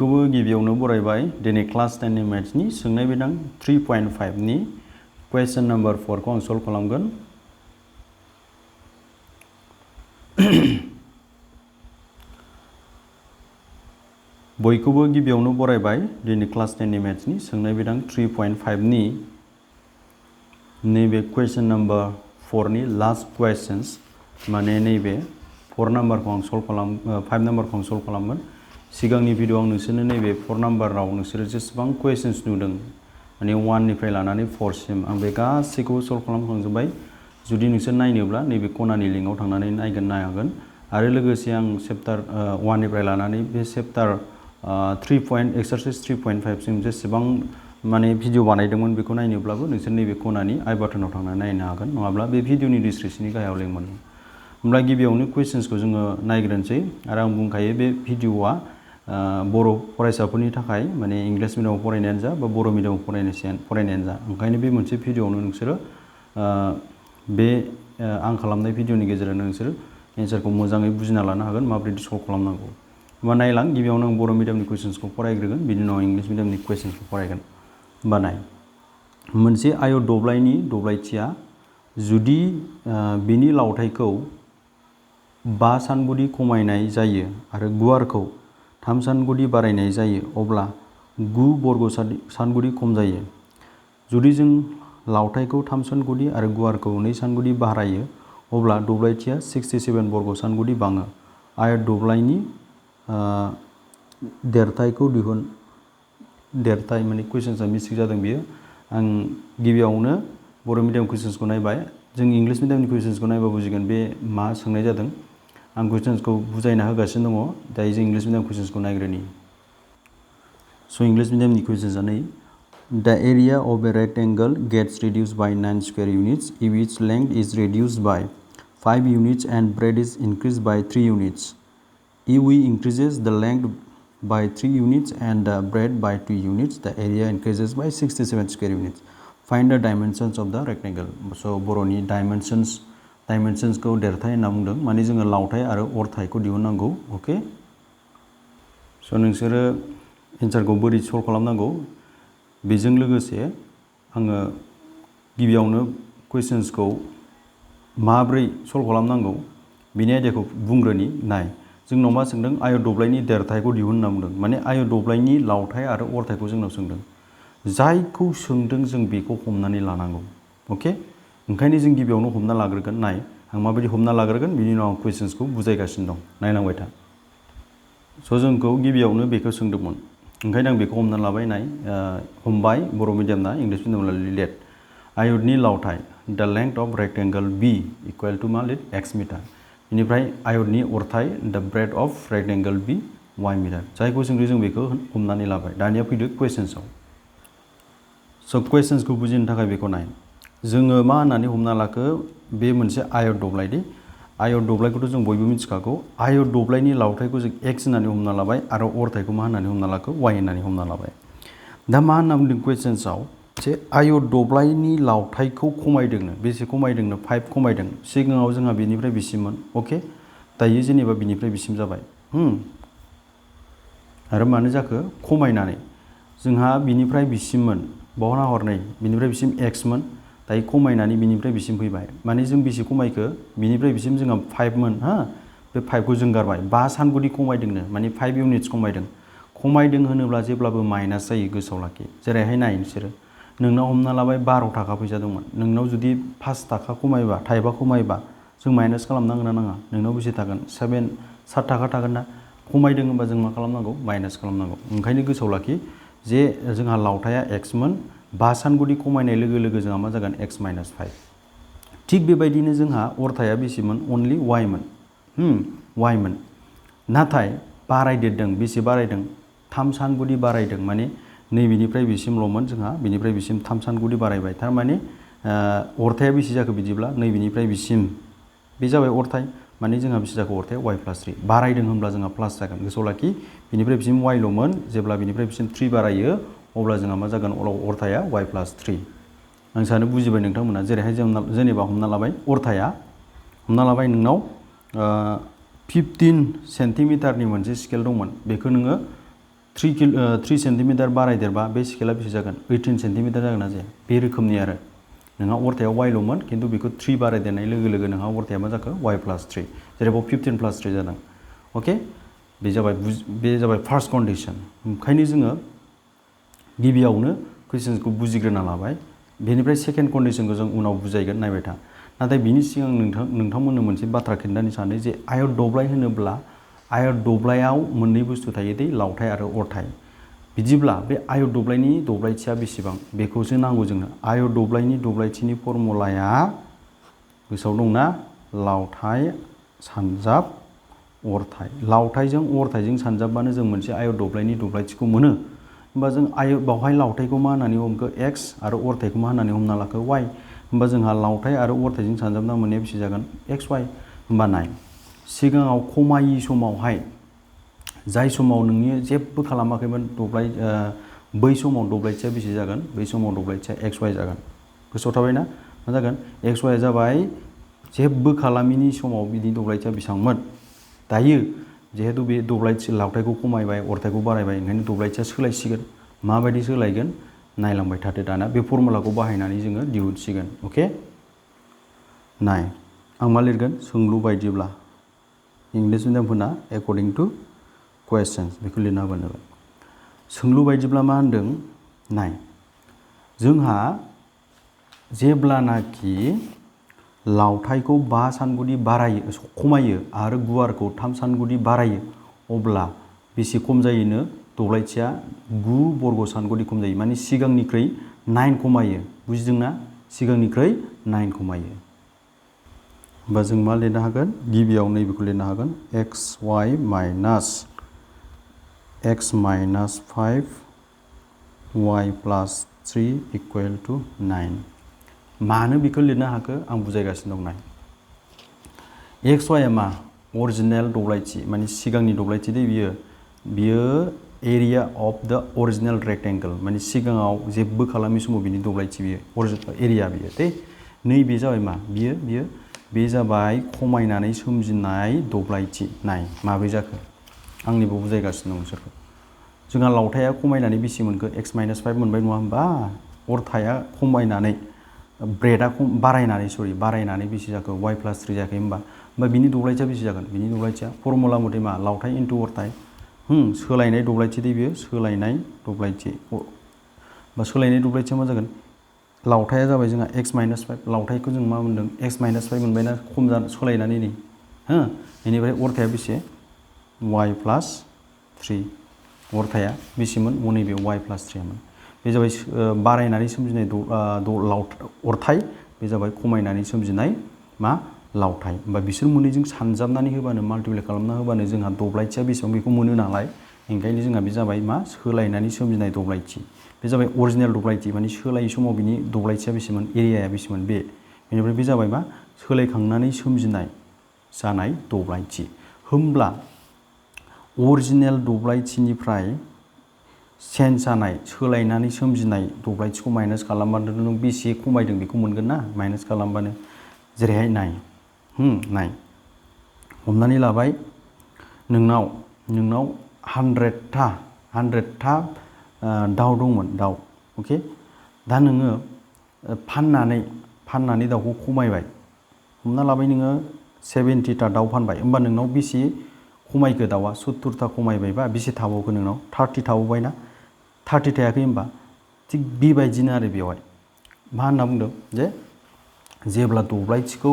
बयखौबो गिबियावनो बरायबाय दिनै क्लास 10 नि मैथ्सनि सोंनाय बिदां 3.5 नि क्वेश्चन नम्बर 4 खौ आं सल्व खालामगोन। बयखौबो गिबियावनो बरायबाय दिनै क्लास 10 नि मैथ्सनि सोंनाय बिदां 3.5 नि नैबे क्वेश्चन नम्बर 4 नि लास्ट क्वेश्चंस माने नैबे 4 नम्बरखौ आं सल्व खालाम 5 नम्बरखौ आं सल्व खालामगोन। सिगांनि भिडिअ आं नोंसोरनो नैबे 4 नम्बराव नोंसोरो जेसेबां क्वेश्चंस नुदों माने 1 निफ्राय लानानै 4 सिम आं बे गासैखौबो सल्व खालामखांजोब्बाय। जुदि नोंसोर नायनोब्ला नैबे खनानि लिंकआव थांनानै नायगोन आरो लोगोसे आं चैप्टार 1 निफ्राय लानानै बे चैप्टार 3. एक्सारसाइज 3.5 सिम जेसेबां माने भिडिअ बानायदोंमोन बेखौ नायनोब्लाबो नोंसोर नैबे खनानि आई बाटनाव थांनानै नायनो हागोन, नङाब्ला बे भिडिअनि डिसक्रिप्शननि गाहायाव लिंक मोनो। होमब्ला गिबियावनो क्वेश्चन्सखौ जोङो नायग्रोनोसै आरो आं बुंखायो बे भिडिअआ बर' फरायसाफोरनि थाखाय माने इंलिश मिडियामाव फरायनायानो जा बा बर' मिडियामाव फरायनायानो जा ओंखायनो बे मोनसे भिडिअआवनो नोंसोरो बे आं खालामनाय भिडिअनि गेजेरजों नोंसोरो एन्सारखौ मोजाङै बुजिना लानो हागोन माबोरै सल्व खालामनांगौ। होमबा नायलां गिबियावनो आं बर' मिडियामनि कुइसन्सखौ फरायग्रोगोन बिनि उनाव इंलिश मिडियामनि कुइसन्सखौ फरायगोन। होमबा नाय मोनसे आय दब्लायनि दब्लायथिया जुदि बिनि लावथायखौ 5 सानगुदि खमायनाय जायो आरो गुवारखौ 3 सानगुदि बारायनाय जायो अब्ला 9 बर्ग सानगुदि खम जायो। जुदि जों लावथायखौ 3 सानगुदि आरो गुवारखौ 2 सानगुदि बारायो अब्ला दब्लायथिया 67 बर्ग सानगुदि बाङो। आयत दब्लायनि देरथायखौ दिहुन। देरथाय माने कुइसन्सआ मिस्टेक जादों बियो। आं गिबियावनो बर' मिडियाम कुइसन्सखौ नायबाय, जों इंलिश मिडियामनि कुइसन्सखौ नायबा बुजिगोन बे मा सोंनाय जादों। आं कुइसन्सखौ बुजायना होगासिनो दङ, दायो जों इंलिश मिडियाम कुइसन्सखौ नायग्रोनि। स' इंलिश मिडियामनि कुइसन्सआ नै the area of a rectangle gets reduced by 9 square units if its length is reduced by 5 units and breadth is increased by 3 units. If we increases the length by 3 units and the breadth by 2 units, the area increases by 67 square units. Find the dimensions of the rectangle. So बर'नि dimensions को देरथाय होनना बुंदों, माने जोङो लावथाय आरो अरथायखौ दिहुननांगौ। अके, स' नोंसोरो एन्सारखौ बोरै सल्व खालामनांगौ बेजों लोगोसे आङो गिबियावनो कुइसन्सखौ माब्रै सल्व खालामनांगौ बिनि आयदाखौ बुंग्रोनि। नाय जोंनाव मा सोंदों, आय दब्लायनि देरथायखौ दिहुन होनना बुंदों, माने आय दब्लायनि लावथाय आरो अरथायखौ जोंनाव सोंदों। जायखौ सोंदों जों बेखौ हमनानै लानांगौ। अके, ओंखायनो जों गिबियावनो हमना लाग्रोगोन। नाय आं माबायदि हमना लाग्रोगोन बिनि उनाव आं कुइसन्सखौ बुजायगासिनो दं, नायलांबाय था। स' जोंखौ गिबियावनो बेखौ सोंदोंमोन, ओंखायनो आं बेखौ हमना लाबाय। नाय हमबाय बर' मिडियामना, इंलिश मिडियामना लिट आयतनि लावथाय the length of rectangle be equal to मा लिट एक्स मिटार। बेनिफ्राय आयतनि अरथाय the breadth of rectangle be y metre. जायखौ सोंदों जों बेखौ हमनानै लाबाय। दानिया फैदो कुइसन्सआव। स' कुइसन्सखौ बुजिनो थाखाय बेखौ नाय, जोङो मा होननानै हमना लाखो, बे मोनसे आयत दब्लाय दे। आयत दब्लायखौथ' जों बयबो मिथिखागौ। आयत दब्लायनि लावथायखौ जों एक्स होननानै हमना लाबाय आरो अरथायखौ मा होननानै हमना लाखो, वाइ होननानै हमना लाबाय। दा मा होनना बुंदों कुइसन्सआव, जे आयत दब्लायनि लावथायखौ खमायदोंनो, बेसे खमायदोंनो 5 खमायदों। सिगाङाव जोंहा बेनिफ्राय बेसिममोन। अके, दायो जेनेबा बिनिफ्राय बिसिम जाबाय। आरो मानो जाखो खमायनानै, जोंहा बिनिफ्राय बिसिममोन बावना हरनै, बिनिफ्राय बिसिम एक्समोन, दायो खमायनानै बिनिफ्राय बिसिम फैबाय। माने जों बेसे खमायखो, बिनिफ्राय बिसिम जोंहा 5 मोन, बे 5 खौ जों गारबाय। 5 सानगुदि खमायदोंनो, माने 5 इउनिट्स खमायदों। खमायदों होनोब्ला जेब्लाबो माइनास जायो, गोसोआव लाखि। जेरैहाय नाय नोंसोरो, नोंनाव हमना लाबाय 12 थाखा फैसा दंमोन, नोंनाव जुदि 5 थाखा खमायबा, थाइबा खमायबा जों माइनास खालामनांगोन ना नाङा? नोंनाव बेसे थागोन, 7 थाखा थागोन ना? खमायदों होनबा जों मा खालामनांगौ, माइनास खालामनांगौ। ओंखायनो गोसोआव लाखि जे जोंहा लावथाया एक्समोन, 5 सानगुदि खमायनाय लोगो लोगो जोंहा मा जागोन, एक्स माइनास 5। थिग बेबायदिनो जोंहा अरथाया बेसेमोन, अनलि वाइमोन। वाइमोन, नाथाय बारायदेरदों। बेसे बारायदों, 3 सानगुदि बारायदों। माने नैबेनिफ्राय बेसिमल'मोन जोंहा, बेनिफ्राय बिसिम 3 सानगुदि बारायबाय। थारमाने अरथाया बेसे जाखो बिदिब्ला, नैबेनिफ्राय बिसिम बे जाबाय अरथाय, माने जोंहा बेसे जाखो अरथाया वाइ प्लास 3। बारायदों होनब्ला जोंहा प्लास जागोन। गोसोआव लाखि, बिनिफ्राय बिसिम वाइल'मोन, जेब्ला बिनिफ्राय बिसिम 3 बारायो अब्ला जोंहा मा जागोन, अरथाया वाइ प्लास 3। आं सानो बुजिबाय नोंथांमोना। जेरैहाय जों जेनेबा हमना लाबाय अरथाया, हमना लाबाय नोंनाव 15 सेन्टिमिटारनि मोनसे स्केल दंमोन, बेखौ नोङो 3 सेन्टिमिटार बारायदेरबा बे स्केला बेसे जागोन 18 सेन्टिमिटार जागोन ना जाया बे रोखोमनि आरो नोंहा अरथायाव वाइल'मोन खिन्थु बेखौ 3 बारायदेरनाय लोगो लोगो नोंहा अरथाया मा जाखो वाइ प्लास 3 जेरैबाव 15 प्लास 3 जादों अके बे जाबाय फार्स्ट कन्डिशन ओंखायनो जोङो गिबियावनो कुइसन्सखौ बुजिग्रोना लाबाय बेनिफ्राय सेकेन्ड कन्डिशनखौ जों उनाव बुजायगोन नायबाय था नाथाय बिनि सिगां नोंथांमोननो मोनसे बाथ्रा खिन्थानो सानो जे आयत दब्लाय होनोब्ला आयत दब्लायाव मोननै बुस्थु थायो दे लावथाय आरो अरथाय बिदिब्ला बे आयत दब्लायनि दब्लायथिया बेसेबां बेखौसो नांगौ जोंनो आयत दब्लायनि दब्लायथिनि फर्मुलाया गोसोआव दंना लावथाय सानजाब अरथाय लावथायजों अरथायजों सानजाबबानो जों मोनसे आयत दब्लायनि दब्लायथिखौ मोनो होमबा जों बावहाय लावथायखौ मा होननानै हमखो x आरो अरथायखौ मा होननानै हमना लाखो y होमबा जोंहा लावथाय आरो अरथायजों सानजाबना मोननाया बेसे जागोन xy होमबा नाय सिगाङाव खमायि समावहाय जाय समाव नोंनि जेबो खालामाखैमोन बै समाव दब्लायथिया बेसे जागोन बै समाव दब्लायथिया xy जागोन गोसोआव थाबायना मा जागोन xy जाबाय जेबो खालामिनि समाव बिनि दब्लायथिया बेसेबांमोन दायो जिहेतु बे दब्लायथि लावथायखौ खमायबाय अरथायखौ बारायबाय ओंखायनो दब्लायथिया सोलायसिगोन माबायदि सोलायगोन नायलांबाय थादो दाना बे फर्मुलाखौ बाहायनानै जोङो दिहुनसिगोन अके नाय आं मा लिरगोन सोंलु बायदिब्ला इंलिश मिडियामफोरना एकर्डिं टु कुवेश्चन्स बेखौ लिरना होबानो जाबाय सोंलु बायदिब्ला मा होनदों नाय जोंहा जेब्लानाखि लावथायखौ 5 सानगुदि खमायो आरो गुवारखौ 3 सानगुदि बारायो अब्ला बेसे खम जायोनो दब्लायथिया 9 बर्ग सानगुदि खम जायो माने सिगांनिख्रुइ 9 खमायो बुजिदोंना सिगांनिख्रुइ 9 खमायो होमबा जों मा लिरनो हागोन गिबियाव नैबेखौ लिरनो हागोन xy minus x minus 5 y प्लास 3 इक्वल टु 9 मानो बेखौ लिरनो हाखो आं बुजायगासिनो दं नाय xy मा अरिजिनेल दब्लायथि माने सिगांनि दब्लायथि दे बियो एरिया अफ द अरिजिनेल रेक्टेंगल माने सिगाङाव जेबो खालामै समाव बिनि दब्लायथि बियो एरिया बियो दे नैबे जाबाय मा बियो बे जाबाय खमायनानै सोमजिनाय दब्लायथि नाय माबोरै जाखो आंनिबो बुजायगासिनो दं नोंसोरखौ जोंहा लावथाया खमायनानै बेसे मोनखो x माइनास 5 मोनबाय नङा होमबा अरथाया खमायनानै ब्रेडा बारायनानै बेसे जाखो y प्लास 3 जायाखै होमबा बिनि दब्लायथिया बेसे जागोन बिनि दब्लायथिया फर्मुला मथे मा लावथाय इनटु अरथाय सोलायनाय दब्लायथि दे बियो सोलायनाय दब्लायथि सोलायनाय दब्लायथिया मा जागोन लावथाया जाबाय जोंहा x माइनास 5 लावथायखौ जों मा मोनदों x माइनास 5 मोनबायना खम सोलायनानै नै बेनिफ्राय अरथाया बेसे y प्लास 3 अरथाया बेसेमोन नैबे y प्लास 3 मोन बे जाबाय बारायनानै सोमजिनाय अरथाय बे जाबाय खमायनानै सोमजिनाय मा लावथाय होमबा बिसोर मोननैजों सानजाबनानै होबानो माल्टिप्लाइ खालामना होबानो जोंहा दब्लायथिया बेसेबां बेखौ मोनो नालाय ओंखायनो जोंहा बे जाबाय मा सोलायनानै सोमजिनाय दब्लायथि बे जाबाय अरिजिनेल दब्लायथि माने सोलायै समाव बिनि दब्लायथिया बेसेमोन एरियाया बेसेमोन बेनिफ्राय बे जाबाय मा सोलायखांनानै सोमजिनाय जानाय दब्लायथि होमब्ला अरिजिनेल दब्लायथिनिफ्राय चेन्ज जानाय सोलायनानै सोमजिनाय दब्लायथिखौ माइनास खालामबानो नों बेसे खमायदों बेखौ मोनगोन ना माइनास खालामबानो जेरैहाय नाय हमनानै लाबाय नोंनाव 100था दाउ दंमोन दाउ अके दा नोङो फाननानै दाउखौ खमायबाय हमना लाबाय नोङो 70था दाउ फानबाय होमबा नोंनाव बेसे खमायखो दाउआ 70था खमायबायबा बेसे थाबावखो नोंनाव 30 थाबावबायना 30 थायाखै होमबा थिग बेबायदिनो आरो बेवहाय मा होनना बुंदों जे जेब्ला दब्लायथिखौ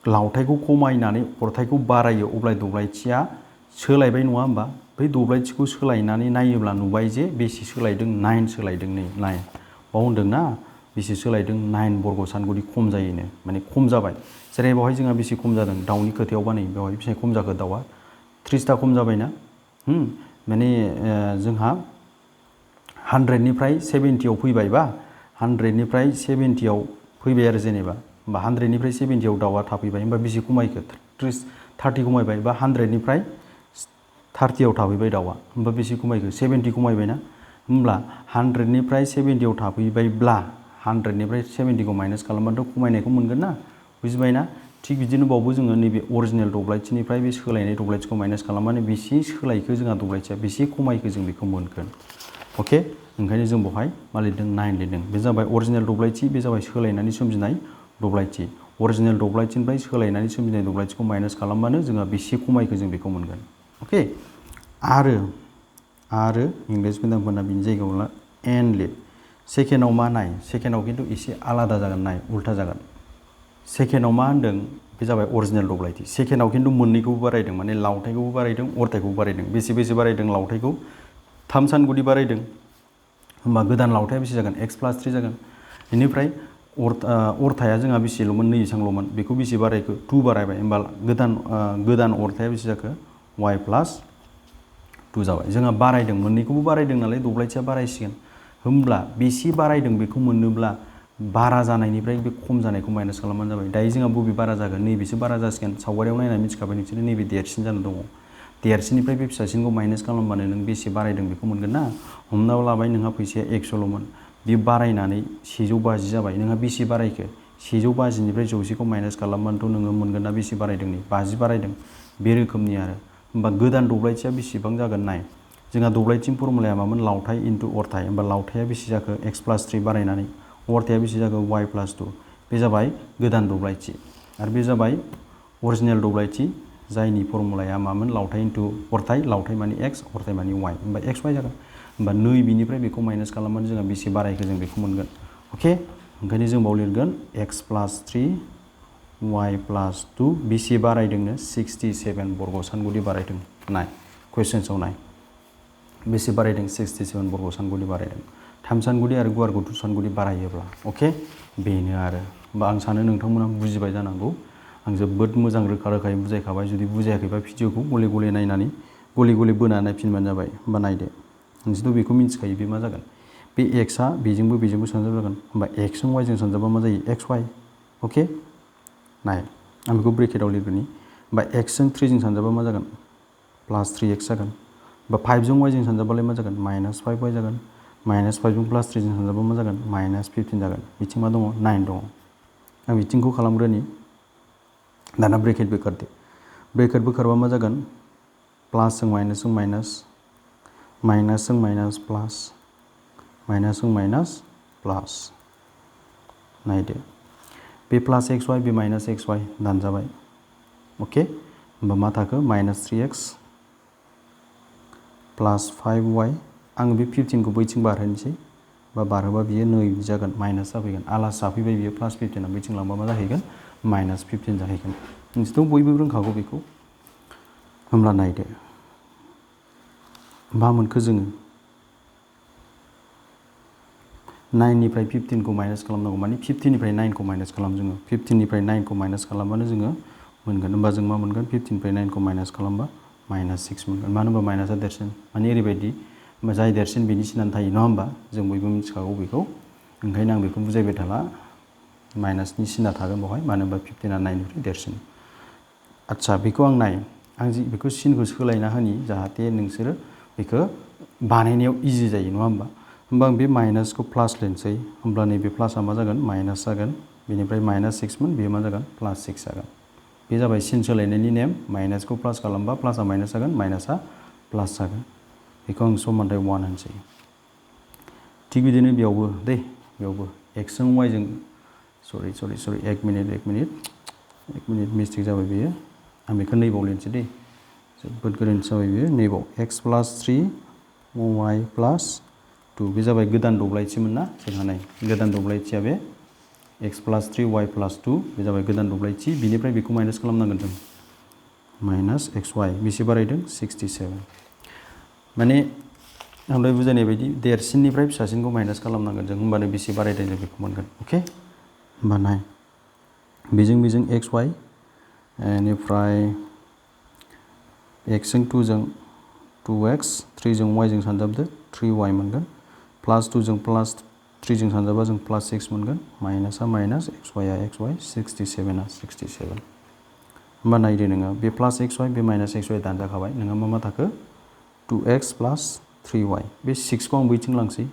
लावथायखौ खमायनानै अरथायखौ बारायो अब्ला दब्लायथिया सोलायबाय नङा होमबा बै दब्लायथिखौ सोलायनानै नायोब्ला नुबाय जे बेसे सोलायदों 9 सोलायदों नै 9 बाव होनदोंना बेसे सोलायदों 9 बर्ग सानगुदि खम जायोनो माने खम जाबाय जेरै बेवहाय जोंहा बेसे खम जादों दाउनि खोथायावबा नै बेवहाय बेसे खम जाखो दाउआ 30था खम जाबायना माने जोंहा 100निफ्राय 70आव फैबायबा 100निफ्राय 70आव फैबाय आरो जेनेबा होमबा 100निफ्राय 70आव दाउआ थाफैबाय होमबा बेसे खमायखो 30 खमायबाय बा 100निफ्राय 30आव थाफैबाय दाउआ होमबा बेसे खमायखो 70 खमायबायना होमब्ला 100निफ्राय 70आव थाफैबायब्ला 100निफ्राय 70खौ माइनास खालामबाथ' खमायनायखौ मोनगोन ना बुजिबायना थिग बिदिनो बावबो जोङो नैबे अरिजिनेल दब्लायथिनिफ्राय बे सोलायनाय दब्लायथिखौ माइनास खालामनानै बेसे सोलायखो जोंहा दब्लायथिया बेसे खमायखो जों बेखौ मोनगोन अके ओंखायनो जों बेवहाय मा लिरदों 9 लिरदों बे जाबाय अरिजिनेल दब्लायथि बे जाबाय सोलायनानै सोमजिनाय दब्लायथि अरिजिनेल दब्लायथिनिफ्राय सोलायनानै सोमजिनाय दब्लायथिखौ माइनास खालामबानो जोंहा बेसे खमायखो जों बेखौ मोनगोन अके आरो इंलिस मिडियामफोरना बिनि जायगायाव ला एन लिर सेकेन्डआव मा नाय सेकेन्डआव खिन्थु एसे आलादा जागोन नाय उल्था जागोन सेकेन्डआव मा होनदों बे जाबाय अरिजिनेल दब्लायथि सेकेन्डआव खिन्थु मोननैखौबो बारायदों माने लावथायखौबो बारायदों अरथायखौबो बारायदों बेसे बारायदों लावथायखौ 3 सानगुदि बारायदों होमबा गोदान लावथाया बेसे जागोन x+3 जागोन बेनिफ्राय अरथाया जोंहा बेसेल'मोन नै बेसेबांल'मोन बेखौ बेसे बारायखो 2 बारायबाय होमबा गोदान अरथाया बेसे जाखो y+2 जाबाय जोंहा बारायदों मोननैखौबो बारायदों नालाय दब्लायथिया बारायसिगोन होमब्ला बेसे बारायदों बेखौ मोननोब्ला बारा जानायनिफ्राय बे खम जानायखौ माइनास खालामबानो जाबाय दायो जोंहा बबे बारा जागोन नैबेसो बारा जासिगोन सावगारियाव नायनानै मिथिखाबाय नोंसोरो नैबे देरसिन जाना दङ देरसिननिफ्राय बे फिसासिनखौ माइनास खालामबानो नों बेसे बारायदों बेखौ मोनगोन ना हमना लाबाय नोंहा फैसाया 100ल'मोन बे बारायनानै 150 जाबाय नोंहा बेसे बारायखो 150निफ्राय 100खौ माइनास खालामबानोथ' नोङो मोनगोन ना बेसे बारायदों नै 50 बारायदों बे रोखोमनि आरो होमबा गोदान दब्लायथिया बेसेबां जागोन नाय जोंहा दब्लायथिनि फर्मुलाया मामोन लावथाय इनटु अरथाय होमबा लावथाया बेसे जाखो x+3 बारायनानै अरथाया बेसे जाखो y+2 बे जाबाय गोदान दब्लायथि आरो बे जाबाय अरिजिनेल दब्लायथि जायनि फर्मुलाया मामोन लावथाय इनटु अरथाय लावथाय माने x अरथाय माने y होमबा xy जागोन होमबा नै बिनिफ्राय बेखौ माइनास खालामबानो जोंहा बेसे बारायखो जों बेखौ मोनगोन अके ओंखायनो जों बाव लिरगोन x+3 y+2 बेसे बारायदोंनो 67 बर्ग सानगुदि बारायदों नाय कुइसन्सआव नाय बेसे बारायदों 67 बर्ग सानगुदि बारायदों 3 सानगुदि आरो गुवारखौ 2 सानगुदि बारायोब्ला अके बेनो आरो होमबा आं सानो नोंथांमोना बुजिबाय जानांगौ आं जोबोद मोजां रोखायै बुजायखाबाय जुदि बुजायाखैबा भिडिअखौ गले नायनानै गले बोनानै नायफिनबानो जाबाय होमबा नायदो नोंसोरथ' बेखौ मिन्थिखायो बे मा जागोन बे एक्सआ बेजोंबो सानजाब जागोन होमबा एक्सजों वाइजों सानजाबा मा जायो xy अके नाय आं बेखौ ब्रेकेटाव लिरगोनि होमबा एक्सजों 3जों सानजाबा मा जागोन +3x जागोन होमबा 5जों वाइजों सानजाबालाय मा जागोन -5y जागोन -5जों +3जों सानजाबा मा जागोन -15 जागोन बिथिं मा दङ 9 दङ आं बिथिंखौ खालामग्रोनि दाना ब्रेकेट बोखारदो ब्रेकेट बोखारबा मा जागोन प्लासजों माइनासजों माइनास माइनासजों माइनास प्लास माइनासजों माइनास प्लास नायदो बे प्लास xy बे माइनास xy दानजाबाय अके होमबा मा थाखो -3x +5y आं बे 15खौ बैथिं बारहोनोसै बा बारहोबा बियो नै जागोन माइनास जाफैगोन आलास जाफैबाय बियो +15आ बैथिं लांबा मा जाहैगोन -15 जाहैगोन नोंसोरथ' बयबो रोंखागौ बेखौ होमब्ला नायदो मा मोनखो जोङो 9निफ्राय 15खौ माइनास खालामनांगौ माने 15निफ्राय 9खौ माइनास खालाम जोङो 15निफ्राय 9खौ माइनास खालामबानो जोङो मोनगोन होमबा जों मा मोनगोन 15निफ्राय 9खौ माइनास खालामबा -6 मोनगोन मानो होनबा माइनासआ देरसिन माने ओरैबायदि जाय देरसिन बेनि सिनानो थायो नङा होमबा जों बयबो मिथिखागौ बेखौ ओंखायनो आं बेखौ बुजायबाय थाला माइनासनि सिना थागोन बेवहाय मानो होनबा 15आ 9निफ्राय देरसिन आदसा बेखौ आं नाय आं बेखौ सिनखौ सोलायना होनि जाहाथे नोंसोरो बेखौ बानायनायाव इजि जायो नङा होमबा आं बे माइनासखौ प्लास लिरनोसै होमब्ला नैबे प्लासआ मा जागोन माइनास जागोन बेनिफ्राय -6मोन बेयो मा जागोन +6 जागोन बे जाबाय सिन सोलायनायनि नेम माइनासखौ प्लास खालामबा प्लासआ माइनास जागोन माइनासआ प्लास जागोन बेखौ आं समानथाय 1 होनसै थिग बिदिनो बेयावबो एक्सजों वाइजों सरि 1 मिनिट मिस्टेक जाबाय बेयो आं बेखौ नैबाव लिरनोसै दे जोबोद गोरोन्थि जाबाय बेयो नैबाव x+3 y+2 बे जाबाय गोदान दब्लायथिमोन ना जोंहा नाय गोदान दब्लायथिया बे x+3 y+2 बे जाबाय गोदान दब्लायथि बिनिफ्राय बेखौ माइनास खालामनांगोन जों -xy बेसे बारायदों 67 माने आं दहाय बुजायनाय बायदि देरसिननिफ्राय फिसासिनखौ माइनास खालामनांगोन जों होमबानो बेसे बारायदों जों बेखौ मोनगोन अके होमबा नाय बेजों xy बेनिफ्राय एक्सजों 2जों 2x 3जों yजों सानजाबदो 3y मोनगोन +2जों +3जों सानजाबा जों +6 मोनगोन माइनासआ माइनास xyआ xy 67आ 67 होमबा नायदो नोङो बे +xy बे -xy दानजाखाबाय नोङो मा थाखो 2x + 3y बे 6खौ आं बैथिं लांसै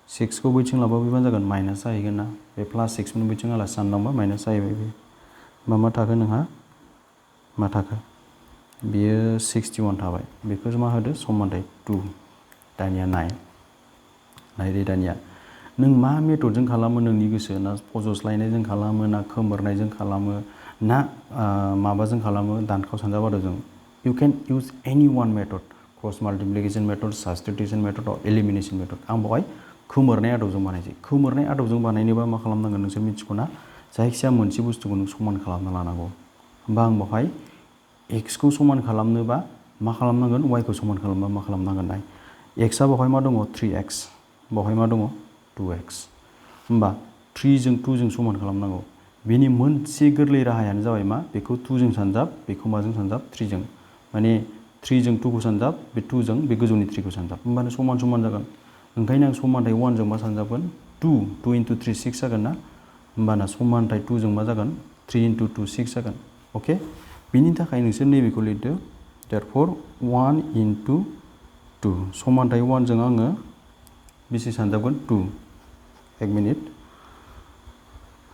6खौ बैथिं लांबा बे मा जागोन माइनास जाहैगोन ना बे +6 बैथिं आलासि सानलांबा माइनास जाहैबाय बे मा थाखो नोंहा मा थाखो बेयो 61 थाबाय बेखौ मा होदो समानथाय 2 दानिया नायदो दानिया नों मा मेथडजों खालामो नोंनि गोसो ना फज'स्लायनायजों खालामो ना खोमोरनायजों खालामो ना माबाजों खालामो दानखाव सानजाब आदबजों you can use any one method cross multiplication method substitution method or elimination method आं बेवहाय खोमोरनाय आदबजों बानायसै खोमोरनाय आदबजों बानायनोबा मा खालामनांगोन नोंसोर मिथिगौ ना जायखिजाया मोनसे बुस्थुखौ नों समान खालामना लानांगौ होमबा आं बेवहाय x खौ समान खालामनोबा मा खालामनांगोन y खौ समान खालामनोबा मा खालामनांगोन नाय x आ बेवहाय मा दङ 3x बेवहाय मा दङ 2x होमबा 3 जों 2 जों समान खालामनांगौ बेनि मोनसे गोरलै राहायानो जाबाय मा बेखौ 2 जों सानजाब बेखौ माजों सानजाब 3 जों माने 3 जों 2 खौ सानजाब बे 2 जों बे गोजौनि 3 खौ सानजाब होमबानो समान समान जागोन ओंखायनो आं समानथाय 1 जों मा सानजाबगोन 2 into 3 6 जागोन ना होमबाना समानथाय 2 जों मा जागोन 3 into 2 6 जागोन अके बिनि थाखाय नोंसोर नैबेखौ लिरदो therefore 1 into 2 समानथाय 1 जों आङो बेसे सानजाबगोन 2 एक मिनिट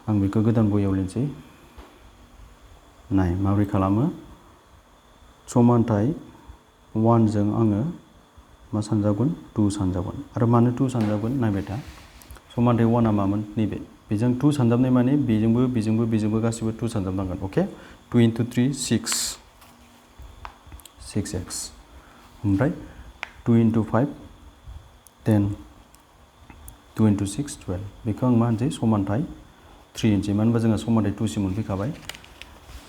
आं बेखौ गोदान बहियाव लिरनोसै नाय माबोरै खालामो समानथाय 1 जों आङो मा सानजाबगोन 2 सानजाबगोन आरो मानो 2 सानजाबगोन नायबाय था समानथाय 1 आ मामोन नैबे बेजों 2 सानजाबनाय माने बेजोंबो गासिबो 2 सानजाबनांगोन अके 2 into 3 6x ओमफ्राय 2 into 5 10 2 into 6 12 बेखौ आं मा होनसै समानथाय 3 होनसै मानो होनबा जोंहा समानथाय 2 सिम मोनफैखाबाय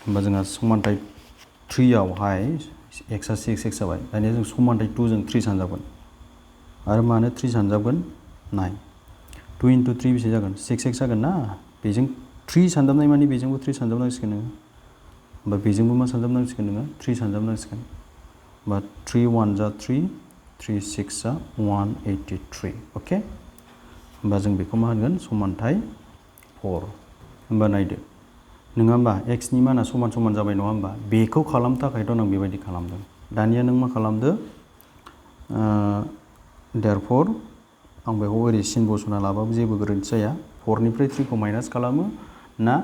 होमबा जोंहा समानथाय 3 आवहाय x आ 6x जाबाय दानिया जों समानथाय 2 जों 3 सानजाबगोन आरो मानो 3 सानजाबगोन नाय 2 into 3 बेसे जागोन 6x जागोन ना बेजों 3 सानजाबनाय माने बेजोंबो 3 सानजाबनांसिगोन नोङो होमबा बेजोंबो मा सानजाबनांसिगोन नोङो 3 सानजाबनांसिगोन होमबा 3 1 जा 3 3 6 जा 183 अके होमबा जों बेखौ मा होनगोन समानथाय 4 होमबा नायदो नङा होमबा x नि माना समान समान जाबाय नङा होमबा बेखौ खालामनो थाखायथ' आं बेबायदि खालामदों दानिया नों मा खालामदो therefore आं बेखौ ओरै सिन बसना लाबाबो जेबो गोरोन्थि जाया 4 निफ्राय 3 खौ माइनास खालामो ना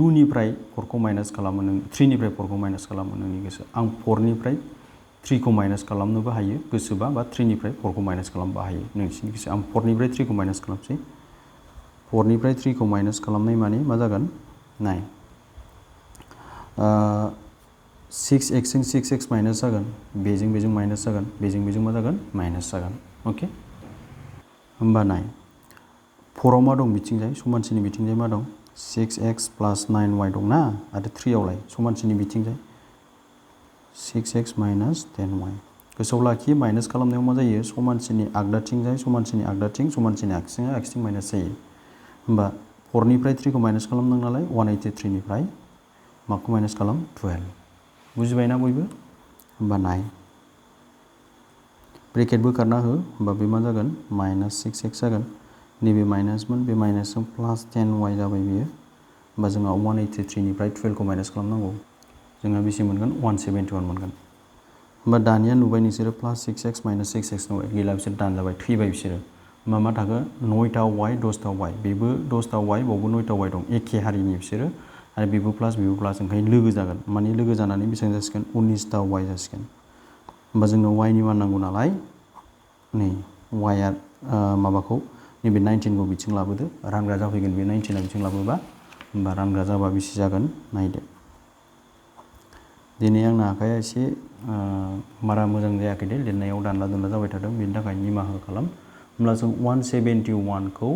2 निफ्राय 4 खौ माइनास खालामो नों 3 निफ्राय 4 खौ माइनास खालामो नोंनि गोसो आं 4 निफ्राय 3 खौ माइनास खालामनोबो हायो गोसोबा बा 3 निफ्राय 4 खौ माइनास खालामनोबो हायो नोंसिनि गोसो आं 4 निफ्राय 3 खौ माइनास खालामसै 4 निफ्राय 3 खौ माइनास खालामनाय माने मा जागोन नाय 6x जों 6x माइनास जागोन बेजों माइनास जागोन बेजों मा जागोन माइनास जागोन अके होमबा नाय 4 आव मा दं बिथिंजाय समानसिनि बिथिंजाय मा दं 6x plus 9y दं ना आरो 3 आवलाय समानसिनि बिथिंजाय 6x minus 10y गोसोआव लाखि माइनास खालामनायाव मा जायो समानसिनि आगदाथिंजाय समानसिनि आगदाथिं माइनास जायो होमबा 4 निफ्राय 3 खौ माइनास खालामदों नालाय 183 निफ्राय माखौ माइनास खालाम 12 बुजिबायना बयबो होमबा नाय ब्रेकेट बोखारना हो होमबा बे मा जागोन माइनास 6x जागोन नैबे माइनासमोन बे माइनासजों प्लास 10y जाबाय बियो होमबा जोंहा 183 निफ्राय 12 खौ माइनास खालामनांगौ जोंहा बेसे मोनगोन 171 मोनगोन होमबा दानिया नुबाय नोंसोरो प्लास 6x माइनास 6x नुबाय गैला बिसोर दानजाबाय थैबाय बिसोरो होमबा मा थाखो 9था y 10था y बेबो 10था y बावबो 9था y दं एखे हारिनि बिसोरो आरो बेबो प्लास ओंखायनो लोगो जागोन माने लोगो जानानै बेसेबां जासिगोन 19था y जासिगोन होमबा जोंनो y नि मान नांगौ नालाय नै y आ माबाखौ नैबे 19 खौ बिथिं लाबोदो रानग्रा जाफैगोन बे 19 आ बिथिं लाबोबा होमबा रानग्रा जाबा बेसे जागोन नायदो दिनै आंना आखाया एसे बारा मोजां जायाखै दे लिरनायाव दानला दुनला जाबाय थादों बेनि थाखाय निमाहा खालाम होमब्ला जों 171 खौ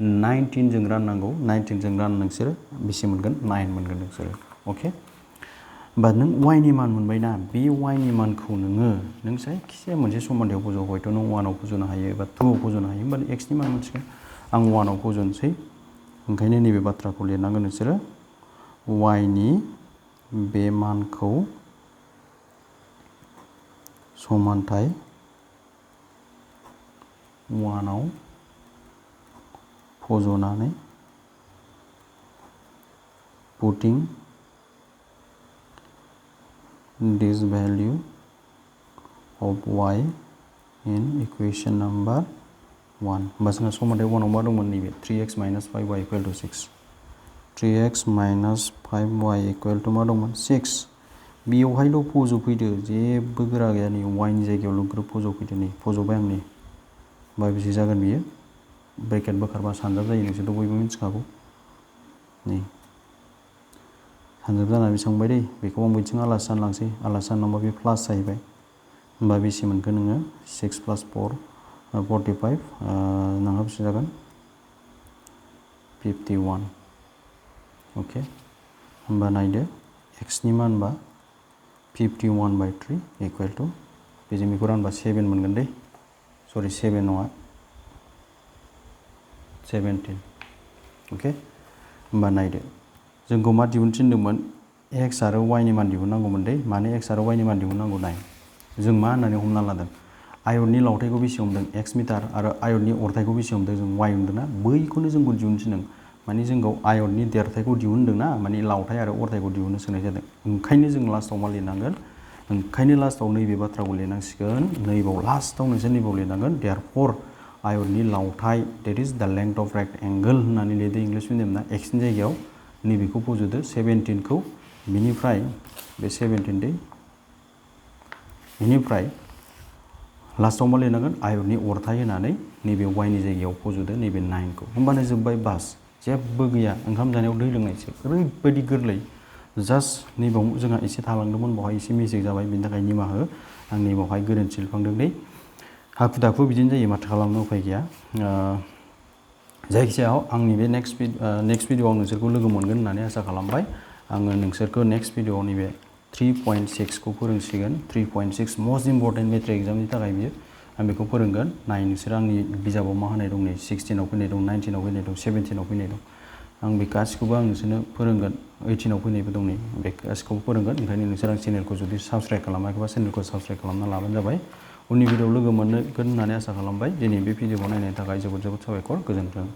19 जों राननांगौ 19 जों रान नोंसोरो बेसे मोनगोन 9 मोनगोन नोंसोरो अके होमबा नों y नि मान मोनबायना बे y नि मानखौ नों जायखिजाया मोनसे समानथायाव फज' हयथ' नों 1 आव फज'नो हायो एबा 2 आव फज'नो हायो होमबा x नि मान मोनसिगोन आं 1 आव फज'नोसै ओंखायनो नैबे बाथ्राखौ लिरनांगोन नोंसोरो y नि बे मानखौ समानथाय 1 आव फज'नानै putting this value of y in equation number 1 होमबा जोंहा समानथाय 1 आव मा दंमोन नैबे 3x minus 5y equal to 6 3x minus 5y equal to मा दंमोन 6 बेयावहायल' फज'फैदो जेबो गोरा गैया नै y नि जायगायावल' ग्रोब फज'फैदो नै फज'बाय आं नै होमबा बेसे जागोन बियो ब्रेकेट बोखारबा सानजाब जायो नोंसोरथ' बयबो मिथिखागौ नै सानजाब जाना बेसेबां बाय दै बेखौ आं बैथिं आलासि सानलांसै आलासि सानलांबा बे प्लास जाहैबाय होमबा बेसे मोनखो नोङो 6 + 4 45 नोंहा बेसे जागोन 51 अके होमबा नायदो x नि मान बा 51/3 इकुवेल टु बेजों बेखौ रानबा 7 मोनगोन दै सरि 7 नङा 17 अके होमबा नायदो जोंखौ मा दिहुननो थिनदोंमोन x आरो y नि मान दिहुननांगौमोन दै मानो x आरो y नि मान दिहुननांगौ नाय जों मा होननानै हमना लादों आयतनि लावथायखौ बेसे हमदों x मिटार आरो आयतनि अरथायखौ बेसे हमदों जों y हमदों ना बैखौनो जोंखौ दिहुननो थिनदों माने जोंखौ आयतनि देरथायखौ दिहुनदों ना माने लावथाय आरो अरथायखौ दिहुननो सोंनाय जादों ओंखायनो जों लास्टआव मा लिरनांगोन ओंखायनो लास्टआव नैबे बाथ्राखौ लिरनांसिगोन नैबाव लास्टआव नोंसोर नैबाव लिरनांगोन देयरफर आयतनि लावथाय दैट इज द लेंथ अफ रेक्टेंगल होननानै लिरदो इंलिश मिडियाम ना x नि जायगायाव नैबेखौ फज'दो 17 खौ बिनिफ्राय बे 17 दै बिनिफ्राय लास्टआव मा लिरनांगोन आयतनि अरथाय होनानै नैबे y नि जायगायाव फज'दो नैबे 9 खौ होमबानो जोब्बाय बास जेबो गैया ओंखाम जानायाव दै लोंनायसो ओरैबायदि गोरलै जास्ट नैबाव जोंहा एसे थालांदोंमोन बावहाय एसे मिस्टेक जाबाय बिनि थाखाय निमाहा हो आं नैबावहाय गोरोन्थि लिरफ्लांदों दै हाखु दाखु बिदिनो जायो माथो खालामनो उफाय गैया जायखिजाया आंनि बे नेक्स्ट भिडिअआव नोंसोरखौ लोगो मोनगोन होननानै आसा खालामबाय आङो नोंसोरखौ नेक्स्ट भिडिअआव नैबे 3.6 खौ फोरोंसिगोन 3.6 मस्ट इम्परटेन्ट मेट्रिक एग्जामनि थाखाय बियो आं बेखौ फोरोंगोन नाय नोंसोर आंनि बिजाबाव मा होनाय दं नै 16आव फैनाय दं 19आव फैनाय दं 17आव फैनाय दं आं बे गासिखौबो आं नोंसोरनो फोरोंगोन 18आव फैनायबो दं नै बे गासिखौबो फोरोंगोन ओंखायनो नोंसोर आं चेनेलखौ जुदि साबस्क्राइब खालामाखैबा चेनेलखौ साबस्क्राइब खालामना लाबानो जाबाय उननि भिडिअआव लोगो मोनगोन होननानै आसा खालामबाय दिनै बे भिडिअखौ नायनायनि थाखाय जोबोद जोबोद साबायखर गोजोन्थों।